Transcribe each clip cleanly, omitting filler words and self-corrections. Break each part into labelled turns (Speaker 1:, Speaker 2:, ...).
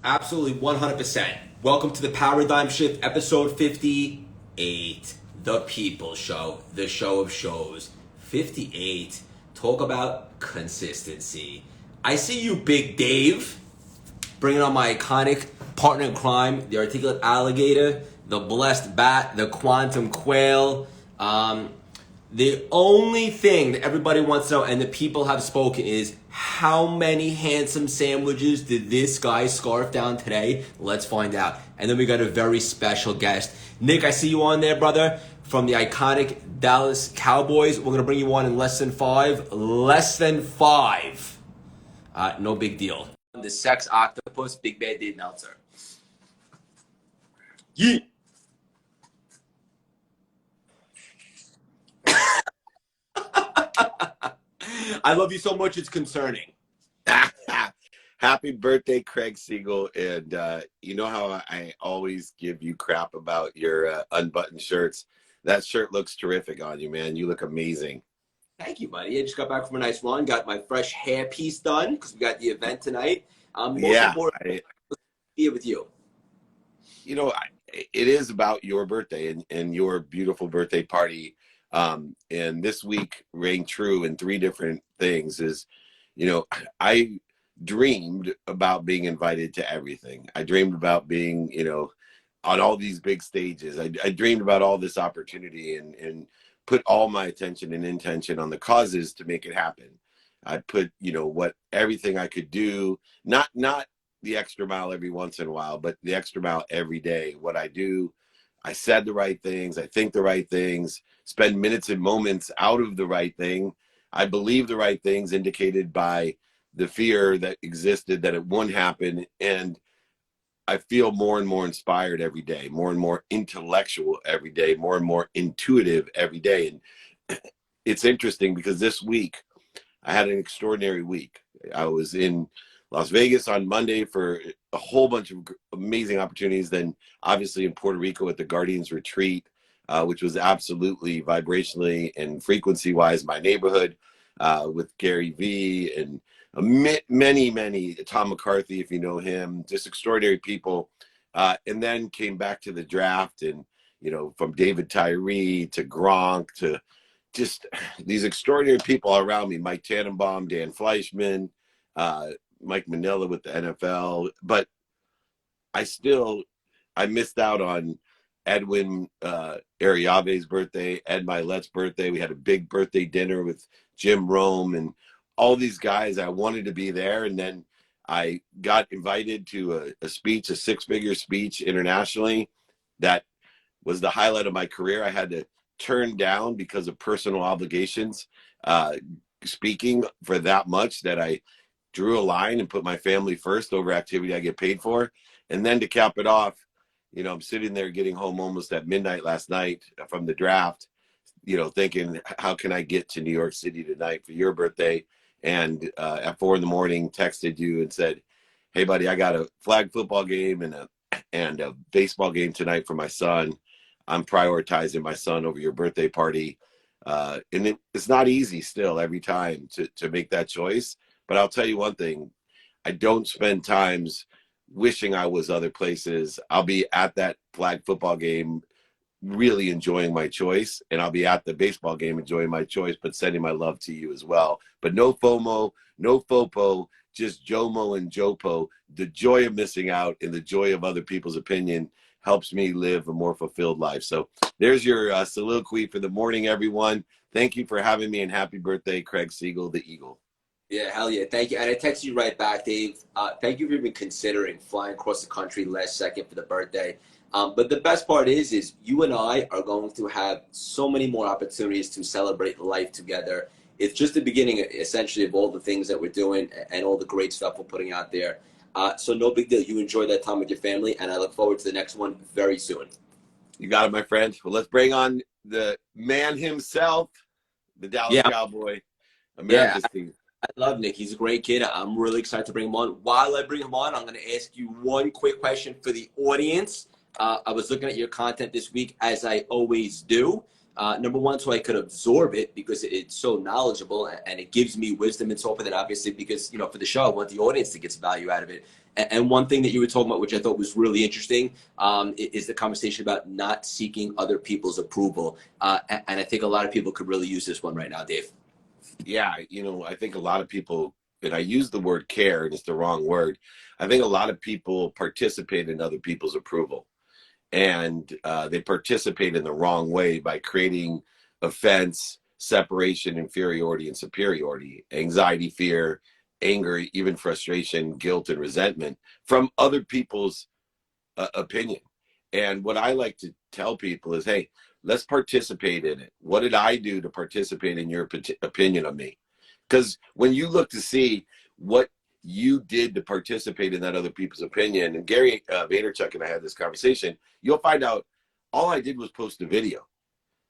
Speaker 1: Absolutely 100%. Welcome to the Paradigm Shift, episode 58. The People Show, the show of shows. 58. Talk about consistency. I see you, Big Dave, bringing on my iconic partner in crime, the articulate alligator, the blessed bat, the quantum quail. The only thing that everybody wants to know, and the people have spoken, is how many handsome sandwiches did this guy scarf down today? Let's find out. And then we got a very special guest. Nick, I see you on there, brother, from the iconic Dallas Cowboys. We're going to bring you on in less than five. Less than five. No big deal. The sex octopus, Big Bad Dave Meltzer. Yeah. I love you so much, it's concerning.
Speaker 2: Happy birthday, Craig Siegel. And you know how I always give you crap about your unbuttoned shirts? That shirt looks terrific on you, man. You look amazing.
Speaker 1: Thank you, buddy. I just got back from a nice run, got my fresh hair piece done because we got the event tonight.
Speaker 2: Yeah.
Speaker 1: Here with you.
Speaker 2: You know, it is about your birthday and your beautiful birthday party. And this week rang true in three different things. I dreamed about being invited to everything. I dreamed about being, on all these big stages. I dreamed about all this opportunity and put all my attention and intention on the causes to make it happen. I put, everything I could do, not the extra mile every once in a while, but the extra mile every day. What I do, I said the right things. I think the right things, spend minutes and moments out of the right thing. I believe the right things indicated by the fear that existed that it wouldn't happen. And I feel more and more inspired every day, more and more intellectual every day, more and more intuitive every day. And it's interesting because this week I had an extraordinary week. I was in Las Vegas on Monday for a whole bunch of amazing opportunities. Then obviously in Puerto Rico at the Guardians Retreat, which was absolutely vibrationally and frequency wise my neighborhood, with Gary Vee and many, Tom McCarthy, if you know him, just extraordinary people. And then came back to the draft and, from David Tyree to Gronk to just these extraordinary people all around me, Mike Tannenbaum, Dan Fleischman, Mike Manila with the NFL. But I missed out on Edwin Ariave's birthday, Ed Milet's birthday. We had a big birthday dinner with Jim Rome and all these guys. I wanted to be there. And then I got invited to a speech, a six-figure speech internationally. That was the highlight of my career. I had to turn down because of personal obligations, speaking for that much that I drew a line and put my family first over activity I get paid for. And then to cap it off, I'm sitting there getting home almost at midnight last night from the draft, thinking, how can I get to New York City tonight for your birthday? And at 4 a.m, texted you and said, hey, buddy, I got a flag football game and a baseball game tonight for my son. I'm prioritizing my son over your birthday party. And it's not easy still every time to make that choice. But I'll tell you one thing, I don't spend times wishing I was other places. I'll be at that flag football game really enjoying my choice, and I'll be at the baseball game enjoying my choice, but sending my love to you as well. But no FOMO, no FOPO, just JOMO and JOPO. The joy of missing out and the joy of other people's opinion helps me live a more fulfilled life. So there's your soliloquy for the morning, everyone. Thank you for having me, and happy birthday, Craig Siegel, the Eagle.
Speaker 1: Yeah, hell yeah. Thank you. And I texted you right back, Dave. Thank you for even considering flying across the country last second for the birthday. But the best part is you and I are going to have so many more opportunities to celebrate life together. It's just the beginning, essentially, of all the things that we're doing and all the great stuff we're putting out there. So no big deal. You enjoy that time with your family, and I look forward to the next one very soon.
Speaker 2: You got it, my friend. Well, let's bring on the man himself, the Dallas Cowboy, America's team.
Speaker 1: I love Nick. He's a great kid. I'm really excited to bring him on. While I bring him on, I'm going to ask you one quick question for the audience. I was looking at your content this week, as I always do. Number one, so I could absorb it because it's so knowledgeable and it gives me wisdom and so forth. And obviously, because, for the show, I want the audience to get some value out of it. And one thing that you were talking about, which I thought was really interesting, is the conversation about not seeking other people's approval. And I think a lot of people could really use this one right now, Dave.
Speaker 2: Yeah, I think a lot of people, and I use the word care, and it's the wrong word. I think a lot of people participate in other people's approval, and they participate in the wrong way by creating offense, separation, inferiority, and superiority, anxiety, fear, anger, even frustration, guilt, and resentment from other people's opinion. And what I like to tell people is, hey, let's participate in it. What did I do to participate in your opinion of me? Because when you look to see what you did to participate in that other people's opinion, and Gary Vaynerchuk and I had this conversation, you'll find out all I did was post a video,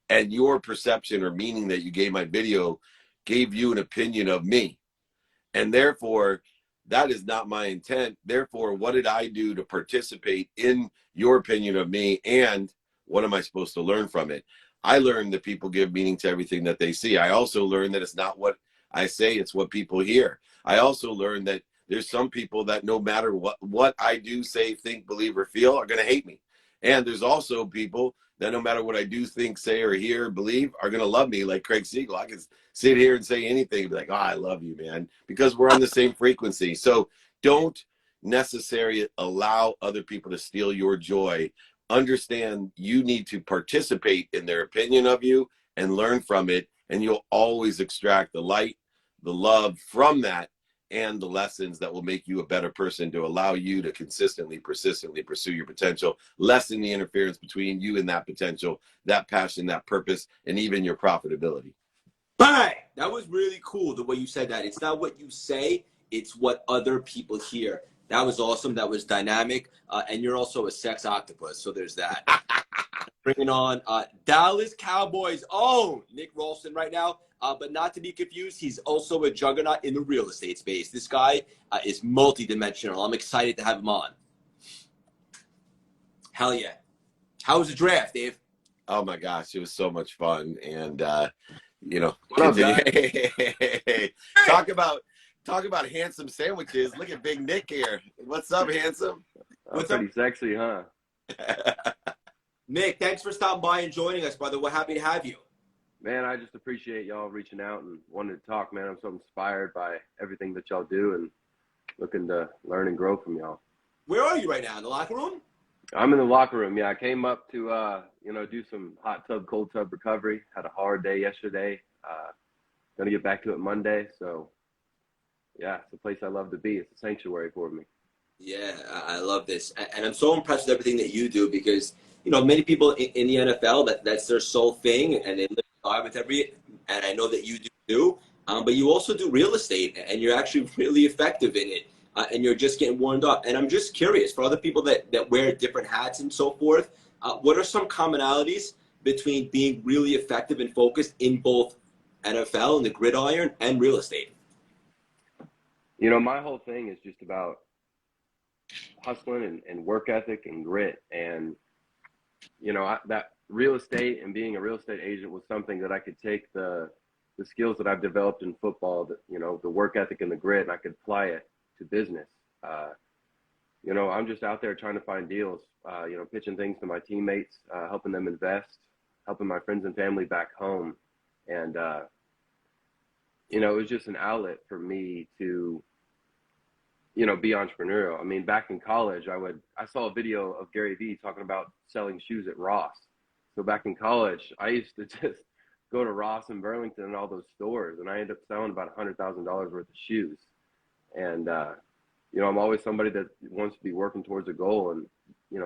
Speaker 2: and your perception or meaning that you gave my video gave you an opinion of me. And therefore, that is not my intent. Therefore, what did I do to participate in your opinion of me? And what am I supposed to learn from it? I learned that people give meaning to everything that they see. I also learned that it's not what I say, it's what people hear. I also learned that there's some people that no matter what I do, say, think, believe, or feel are going to hate me. And there's also people that no matter what I do, think, say, or hear, believe, are going to love me, like Craig Siegel. I can sit here and say anything and be like, oh, I love you, man, because we're on the same frequency. So don't necessarily allow other people to steal your joy. Understand you need to participate in their opinion of you and learn from it, and you'll always extract the light, the love from that, and the lessons that will make you a better person to allow you to consistently, persistently pursue your potential, lessen the interference between you and that potential, that passion, that purpose, and even your profitability.
Speaker 1: Bang! That was really cool the way you said that. It's not what you say, it's what other people hear. That was awesome. That was dynamic. And you're also a sex octopus, so there's that. Bringing on Dallas Cowboys own Nick Ralston right now. But not to be confused, he's also a juggernaut in the real estate space. This guy is multidimensional. I'm excited to have him on. Hell yeah. How was the draft, Dave?
Speaker 2: Oh my gosh, it was so much fun. And talk about handsome sandwiches. Look at Big Nick here. What's up, handsome?
Speaker 3: What's pretty sexy, huh?
Speaker 1: Nick, thanks for stopping by and joining us, brother. We're happy to have you.
Speaker 3: Man, I just appreciate y'all reaching out and wanting to talk, man. I'm so inspired by everything that y'all do and looking to learn and grow from y'all.
Speaker 1: Where are you right now? In the locker room?
Speaker 3: I'm in the locker room. Yeah, I came up to, do some hot tub, cold tub recovery. Had a hard day yesterday. Gonna get back to it Monday. So, yeah, it's a place I love to be. It's a sanctuary for me.
Speaker 1: Yeah, I love this. And I'm so impressed with everything that you do because, many people in the NFL, that's their sole thing, and they live with and I know that you do too, but you also do real estate, and you're actually really effective in it, and you're just getting warmed up. And I'm just curious, for other people that wear different hats and so forth, what are some commonalities between being really effective and focused in both NFL and the gridiron and real estate?
Speaker 3: My whole thing is just about hustling and work ethic and grit. And, that real estate and being a real estate agent was something that I could take the skills that I've developed in football, the work ethic and the grit, and I could apply it to business. I'm just out there trying to find deals, pitching things to my teammates, helping them invest, helping my friends and family back home. And, it was just an outlet for me to, be entrepreneurial. I mean, back in college, I saw a video of Gary Vee talking about selling shoes at Ross. So back in college, I used to just go to Ross and Burlington and all those stores, and I ended up selling about $100,000 worth of shoes. And, I'm always somebody that wants to be working towards a goal. And,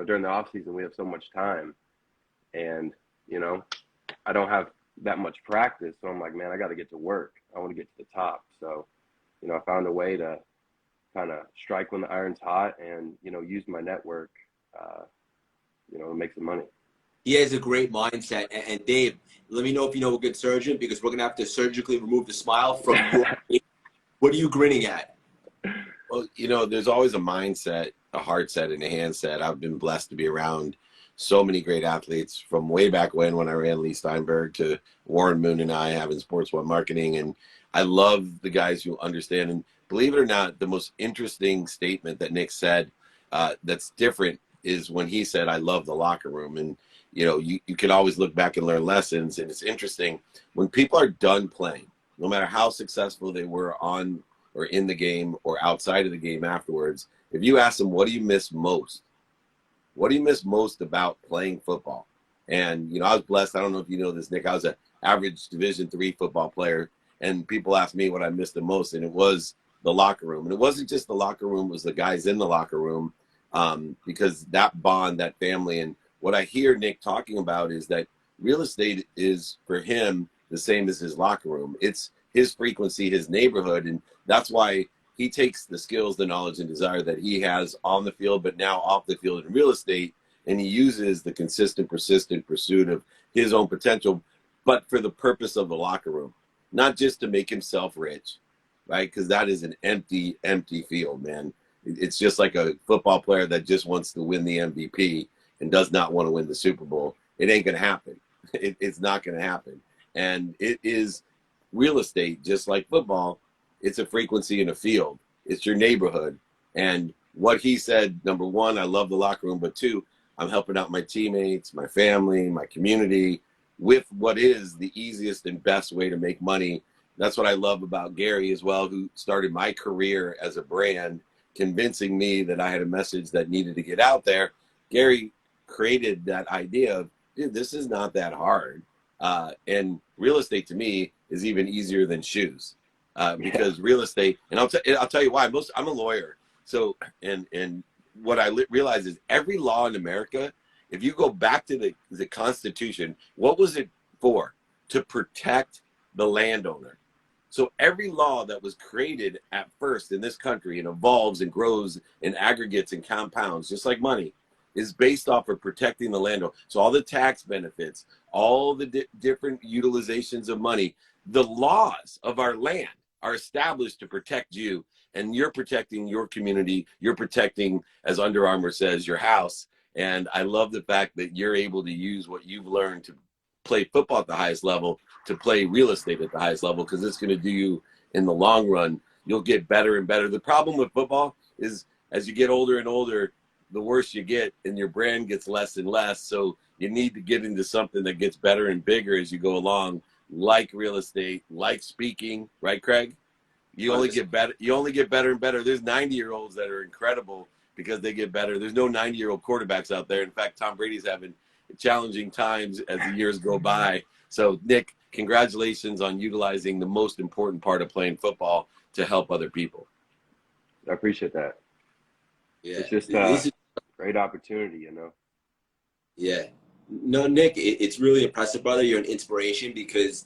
Speaker 3: during the off season, we have so much time, and, I don't have that much practice. So I'm like, man, I got to get to work. I want to get to the top. So, I found a way to kind of strike when the iron's hot and, use my network, to make some money.
Speaker 1: He has a great mindset. And Dave, let me know if you know a good surgeon, because we're going to have to surgically remove the smile from your face. What are you grinning at?
Speaker 2: Well, there's always a mindset, a heart set, and a hand set. I've been blessed to be around so many great athletes from way back when I ran Lee Steinberg to Warren Moon and I having Sports One Marketing. And I love the guys who understand. And believe it or not, the most interesting statement that Nick said that's different is when he said, I love the locker room. And, you know, you can always look back and learn lessons. And it's interesting when people are done playing, no matter how successful they were on or in the game or outside of the game afterwards, if you ask them, what do you miss most? What do you miss most about playing football? And, you know, I was blessed. I don't know if you know this, Nick. I was an average Division III football player. And people asked me what I missed the most. And it was the locker room. And it wasn't just the locker room. It was the guys in the locker room, because that bond, that family. And what I hear Nick talking about is that real estate is, for him, the same as his locker room. It's his frequency, his neighborhood. And that's why he takes the skills, the knowledge, and desire that he has on the field, but now off the field in real estate, and he uses the consistent, persistent pursuit of his own potential, but for the purpose of the locker room, not just to make himself rich, right? Because that is an empty, empty field, man. It's just like a football player that just wants to win the MVP and does not want to win the Super Bowl. It ain't going to happen. It's not going to happen. And it is real estate, just like football. It's a frequency in a field. It's your neighborhood. And what he said, number one, I love the locker room, but two, I'm helping out my teammates, my family, my community with what is the easiest and best way to make money. That's what I love about Gary as well, who started my career as a brand, convincing me that I had a message that needed to get out there. Gary created that idea of, dude, this is not that hard. And real estate to me is even easier than shoes. Because real estate, and I'll tell you why. I'm a lawyer, so and what I realize is every law in America, if you go back to the Constitution, what was it for? To protect the landowner. So every law that was created at first in this country and evolves and grows in aggregates and compounds, just like money, is based off of protecting the landowner. So all the tax benefits, all the different utilizations of money, the laws of our land are established to protect you, and you're protecting your community. You're protecting, as Under Armour says, your house. And I love the fact that you're able to use what you've learned to play football at the highest level to play real estate at the highest level, because it's going to do you in the long run. You'll get better and better. The problem with football is as you get older and older, the worse you get and your brand gets less and less. So you need to get into something that gets better and bigger as you go along, like real estate, like speaking, right, Craig? You only get better. You only get better and better. There's 90-year-olds that are incredible because they get better. There's no 90-year-old quarterbacks out there. In fact, Tom Brady's having challenging times as the years go by. So, Nick, congratulations on utilizing the most important part of playing football to help other people.
Speaker 3: I appreciate that.
Speaker 1: Yeah,
Speaker 3: it's just a great opportunity, you know.
Speaker 1: Yeah. No, Nick, it's really impressive, brother. You're an inspiration because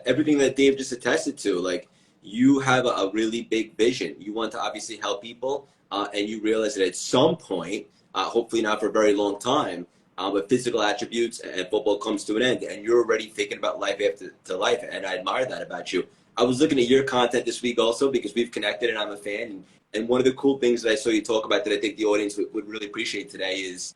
Speaker 1: everything that Dave just attested to, like, you have a really big vision. You want to obviously help people, and you realize that at some point, hopefully not for a very long time, but physical attributes and football comes to an end, and you're already thinking about life after to life, and I admire that about you. I was looking at your content this week also because we've connected, and I'm a fan. And one of the cool things that I saw you talk about that I think the audience would really appreciate today is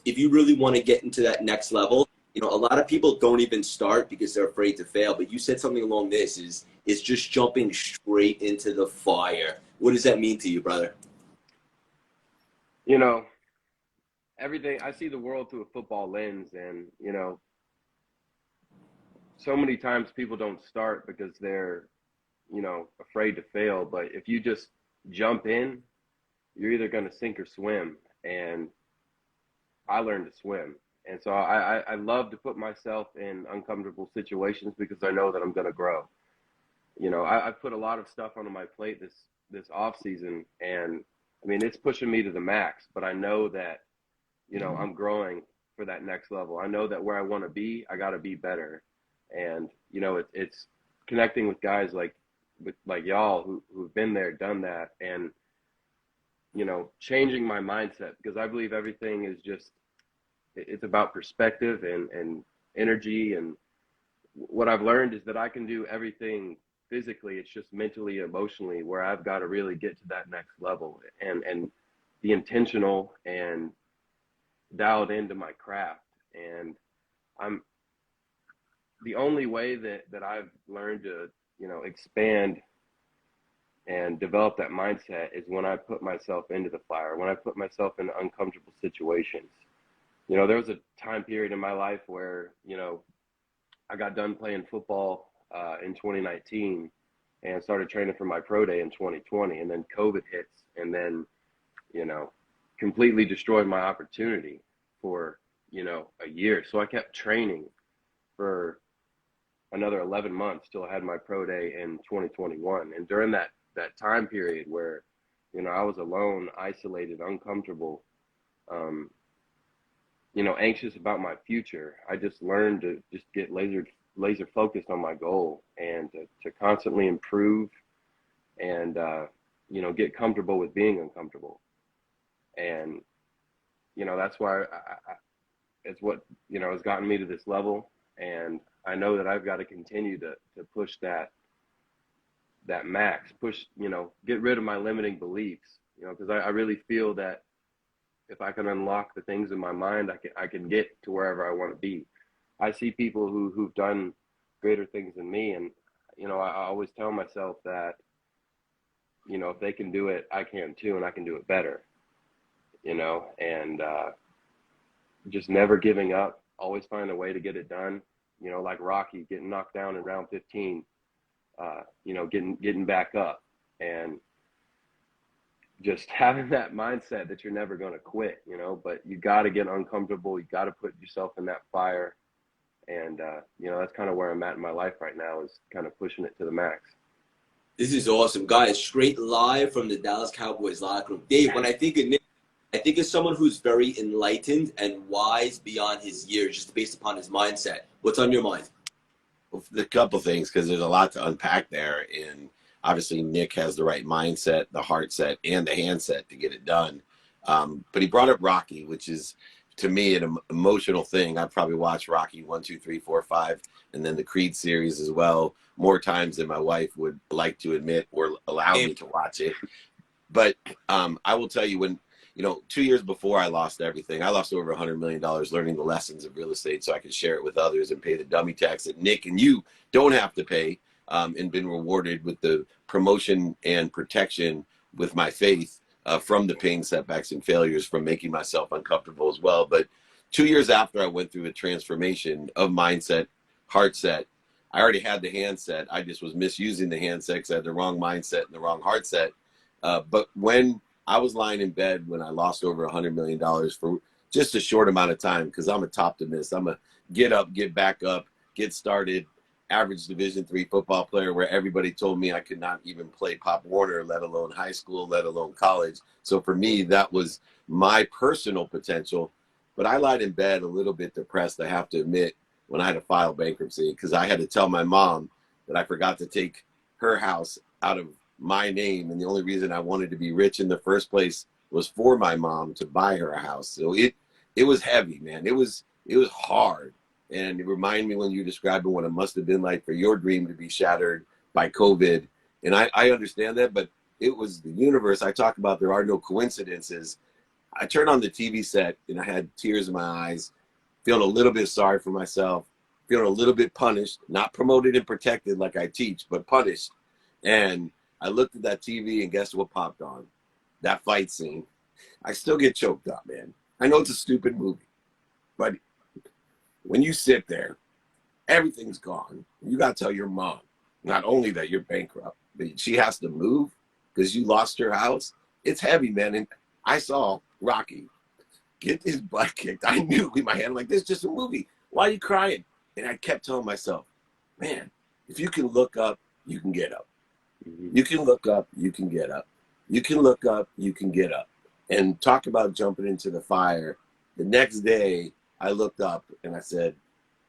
Speaker 1: if you really want to get into that next level, you know, a lot of people don't even start because they're afraid to fail. But you said something along this is just jumping straight into the fire. What does that mean to you, brother?
Speaker 3: You know, everything, I see the world through a football lens, and, you know, so many times people don't start because they're, you know, afraid to fail. But if you just jump in, you're either going to sink or swim. And I learned to swim. And so I love to put myself in uncomfortable situations because I know that I'm going to grow. You know, I've put a lot of stuff onto my plate this off season, and I mean, it's pushing me to the max, but I know that, you know, I'm growing for that next level. I know that where I want to be, I got to be better. And, you know, it's connecting with guys like y'all who've been there, done that, and, you know, changing my mindset, because I believe everything is just, it's about perspective and energy. And what I've learned is that I can do everything physically. It's just mentally, emotionally, where I've got to really get to that next level and be intentional and dialed into my craft. And I'm the only way that I've learned to, you know, expand and develop that mindset is when I put myself into the fire, when I put myself in uncomfortable situations. You know, there was a time period in my life where, you know, I got done playing football in 2019 and started training for my pro day in 2020, and then COVID hits, and then, you know, completely destroyed my opportunity for, you know, a year. So I kept training for another 11 months till I had my pro day in 2021. And during that time period where, you know, I was alone, isolated, uncomfortable, you know, anxious about my future, I just learned to just get laser focused on my goal, and to constantly improve, and you know, get comfortable with being uncomfortable. And you know, that's why it's what, you know, has gotten me to this level. And I know that I've got to continue to push that max, push, you know, get rid of my limiting beliefs, you know, because I really feel that if I can unlock the things in my mind, I can get to wherever I want to be. I see people who've done greater things than me, and you know, I always tell myself that, you know, if they can do it, I can too, and I can do it better. You know, and just never giving up, always find a way to get it done. You know, like Rocky getting knocked down in round 15, you know, getting back up, and just having that mindset that you're never going to quit, you know, but you got to get uncomfortable. You got to put yourself in that fire. And, you know, that's kind of where I'm at in my life right now, is kind of pushing it to the max.
Speaker 1: This is awesome, guys. Straight live from the Dallas Cowboys locker room. Dave, when I think of Nick, I think of someone who's very enlightened and wise beyond his years, just based upon his mindset. What's on your mind?
Speaker 2: Well, a couple things, because there's a lot to unpack there. And obviously, Nick has the right mindset, the heart set, and the handset to get it done. But he brought up Rocky, which is, to me, an emotional thing. I've probably watched Rocky 1, 2, 3, 4, 5, and then the Creed series as well, more times than my wife would like to admit or allow me to watch it. But I will tell you, when, you know, 2 years before I lost everything, I lost over $100 million learning the lessons of real estate so I could share it with others and pay the dummy tax that Nick and you don't have to pay, and been rewarded with the promotion and protection with my faith from the pain, setbacks, and failures, from making myself uncomfortable as well. But 2 years after I went through a transformation of mindset, heart set, I already had the handset. I just was misusing the handset because I had the wrong mindset and the wrong heart set. But when I was lying in bed, when I lost over $100 million for just a short amount of time, because I'm a optimist. I'm a get up, get back up, get started, average Division III football player, where everybody told me I could not even play Pop Warner, let alone high school, let alone college. So for me, that was my personal potential. But I lied in bed a little bit depressed, I have to admit, when I had to file bankruptcy, because I had to tell my mom that I forgot to take her house out of my name, and the only reason I wanted to be rich in the first place was for my mom to buy her a house. So it was heavy, man. It was hard. And it reminded me when you described what it must have been like for your dream to be shattered by COVID. And I understand that, but it was the universe. I talk about there are no coincidences. I turned on the TV set and I had tears in my eyes, feeling a little bit sorry for myself, feeling a little bit punished, not promoted and protected like I teach, but punished. And I looked at that TV, and guess what popped on? That fight scene. I still get choked up, man. I know it's a stupid movie, but when you sit there, everything's gone. You got to tell your mom, not only that you're bankrupt, but she has to move because you lost your house. It's heavy, man. And I saw Rocky get his butt kicked. I knew in my head, like, this is just a movie. Why are you crying? And I kept telling myself, man, if you can look up, you can get up. You can look up, you can get up. You can look up, you can get up. And talk about jumping into the fire. The next day, I looked up and I said,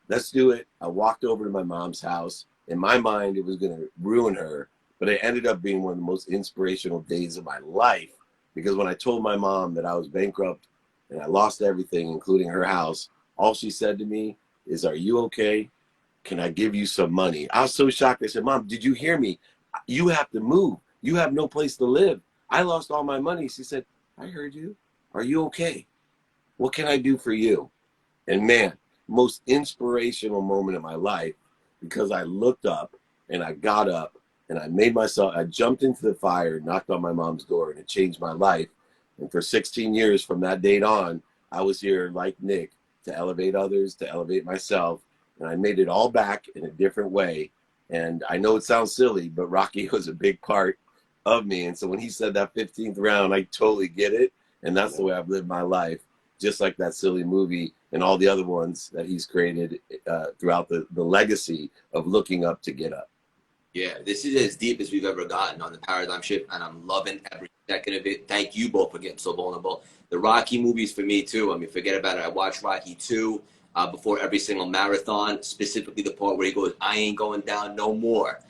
Speaker 2: let's do it. I walked over to my mom's house. In my mind, it was going to ruin her, but it ended up being one of the most inspirational days of my life, because when I told my mom that I was bankrupt and I lost everything, including her house, all she said to me is, are you okay? Can I give you some money? I was so shocked. I said, Mom, did you hear me? You have to move. You have no place to live. I lost all my money. She said, I heard you. Are you okay? What can I do for you? And man, most inspirational moment of my life, because I looked up and I got up And I jumped into the fire, knocked on my mom's door, and it changed my life. And for 16 years from that date on, I was here like Nick to elevate others, to elevate myself. And I made it all back in a different way. And I know it sounds silly, but Rocky was a big part of me. And so when he said that 15th round, I totally get it. And that's the way I've lived my life, just like that silly movie and all the other ones that he's created throughout the legacy of looking up to get up.
Speaker 1: Yeah, this is as deep as we've ever gotten on the paradigm shift, and I'm loving every second of it. Thank you both for getting so vulnerable. The Rocky movies for me too. I mean, forget about it. I watched Rocky 2 before every single marathon, specifically the part where he goes, "I ain't going down no more."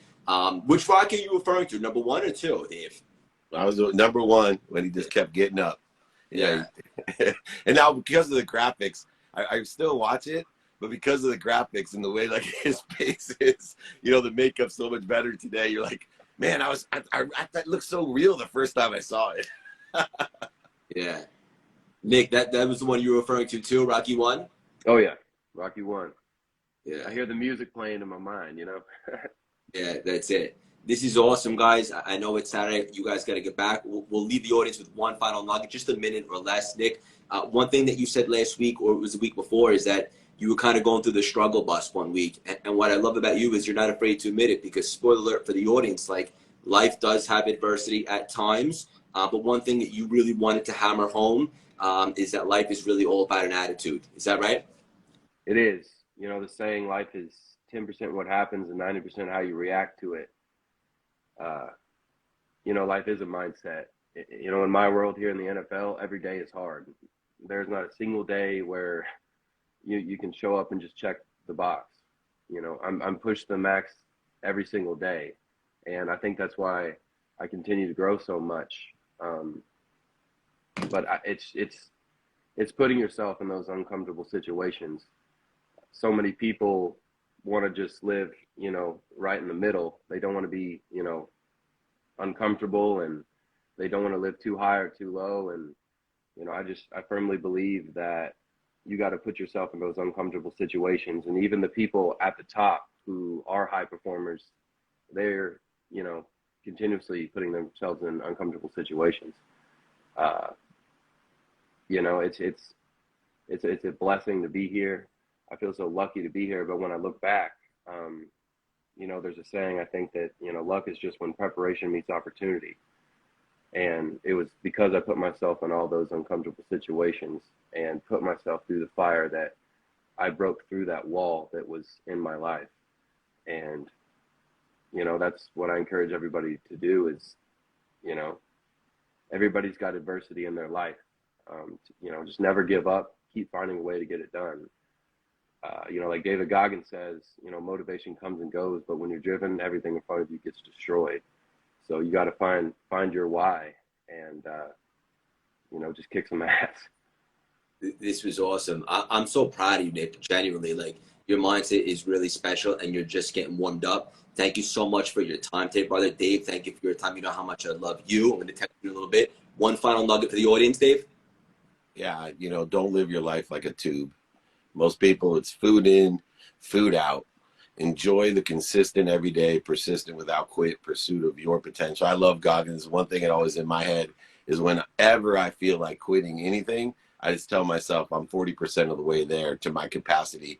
Speaker 1: Which Rocky are you referring to? Number 1 or 2, Dave?
Speaker 2: I was number 1 when he just kept getting up.
Speaker 1: Yeah.
Speaker 2: And now because of the graphics, I still watch it. But because of the graphics and the way like his face is, you know, the makeup's so much better today. You're like, man, that looked so real the first time I saw it.
Speaker 1: Yeah. Nick, that was the one you were referring to too, Rocky 1?
Speaker 3: Oh yeah, Rocky 1.
Speaker 1: Yeah.
Speaker 3: I hear the music playing in my mind, you know.
Speaker 1: Yeah, that's it. This is awesome, guys. I know it's Saturday. You guys got to get back. We'll leave the audience with one final nugget, just a minute or less. Nick, one thing that you said last week, or it was the week before, is that you were kind of going through the struggle bus one week. And what I love about you is you're not afraid to admit it, because spoiler alert for the audience, like, life does have adversity at times. But one thing that you really wanted to hammer home is that life is really all about an attitude. Is that right?
Speaker 3: It is. You know, the saying, life is 10% what happens and 90% how you react to it. You know, life is a mindset. You know, in my world here in the NFL, every day is hard. There's not a single day where you can show up and just check the box. You know, I'm pushed to the max every single day, and I think that's why I continue to grow so much. But it's putting yourself in those uncomfortable situations. So many people want to just live, you know, right in the middle. They don't want to be, you know, uncomfortable, and they don't want to live too high or too low. And, you know, I firmly believe that you got to put yourself in those uncomfortable situations. And even the people at the top who are high performers, they're, you know, continuously putting themselves in uncomfortable situations. You know, it's a blessing to be here. I feel so lucky to be here. But when I look back, you know, there's a saying, I think, that, you know, luck is just when preparation meets opportunity. And it was because I put myself in all those uncomfortable situations and put myself through the fire that I broke through that wall that was in my life. And, you know, that's what I encourage everybody to do is, you know, everybody's got adversity in their life. You know, just never give up, keep finding a way to get it done. You know, like David Goggins says, you know, motivation comes and goes, but when you're driven, everything in front of you gets destroyed. So you got to find your why, and you know, just kick some ass.
Speaker 1: This was awesome. I'm so proud of you, Nick. Genuinely, like, your mindset is really special, and you're just getting warmed up. Thank you so much for your time today, brother. Dave, thank you for your time. You know how much I love you. I'm going to text you in a little bit. One final nugget for the audience, Dave.
Speaker 2: Yeah, you know, don't live your life like a tube. Most people, it's food in, food out. Enjoy the consistent, everyday, persistent, without quit pursuit of your potential. I love Goggins. One thing that always in my head is whenever I feel like quitting anything, I just tell myself I'm 40% of the way there to my capacity.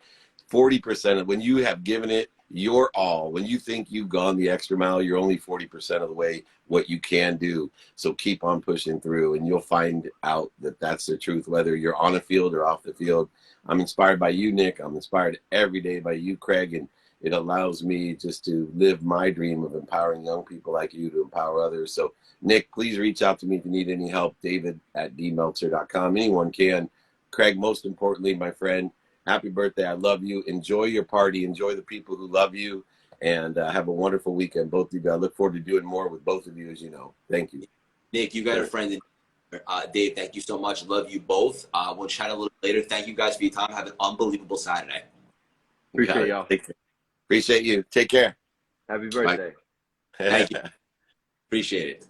Speaker 2: 40% of when you have given it your all, when you think you've gone the extra mile, you're only 40% of the way what you can do. So keep on pushing through, and you'll find out that that's the truth, whether you're on a field or off the field. I'm inspired by you, Nick. I'm inspired every day by you, Craig, and it allows me just to live my dream of empowering young people like you to empower others. So, Nick, please reach out to me if you need any help. David@dmeltzer.com. Anyone can. Craig, most importantly, my friend, happy birthday. I love you. Enjoy your party. Enjoy the people who love you. And have a wonderful weekend, both of you. I look forward to doing more with both of you, as you know. Thank you.
Speaker 1: Nick, you got a friend in Dave, thank you so much. Love you both. We'll chat a little later. Thank you guys for your time. Have an unbelievable Saturday.
Speaker 3: Appreciate y'all.
Speaker 2: Appreciate you. Take care.
Speaker 3: Happy birthday.
Speaker 1: Thank you. Appreciate it.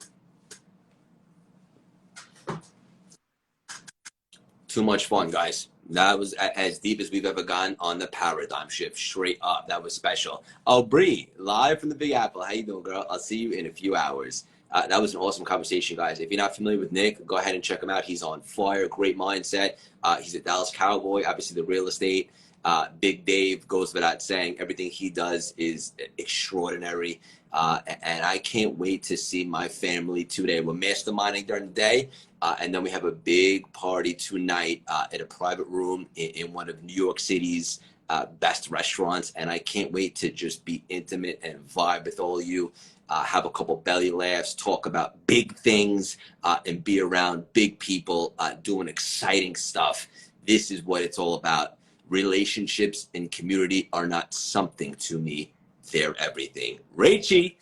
Speaker 1: Too much fun, guys. That was as deep as we've ever gone on the paradigm shift. Straight up, that was special. Oh, Bree, live from the Big Apple. How you doing, girl? I'll see you in a few hours. That was an awesome conversation, guys. If you're not familiar with Nick, go ahead and check him out. He's on fire, great mindset. He's a Dallas Cowboy, obviously the real estate. Big Dave goes without saying. Everything he does is extraordinary. And I can't wait to see my family today. We're masterminding during the day. And then we have a big party tonight at a private room in one of New York City's best restaurants. And I can't wait to just be intimate and vibe with all of you, have a couple belly laughs, talk about big things, and be around big people doing exciting stuff. This is what it's all about. Relationships and community are not something to me. They're everything. Rachie,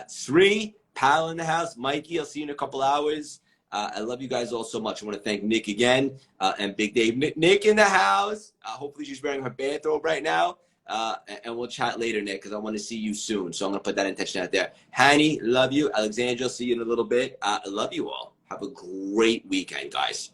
Speaker 1: Sri, Pal in the house, Mikey, I'll see you in a couple hours. I love you guys all so much. I want to thank Nick again and Big Dave. Nick in the house. Hopefully she's wearing her bathrobe right now. And we'll chat later, Nick, because I want to see you soon. So I'm going to put that intention out there. Hanny, love you. Alexandra, see you in a little bit. I love you all. Have a great weekend, guys.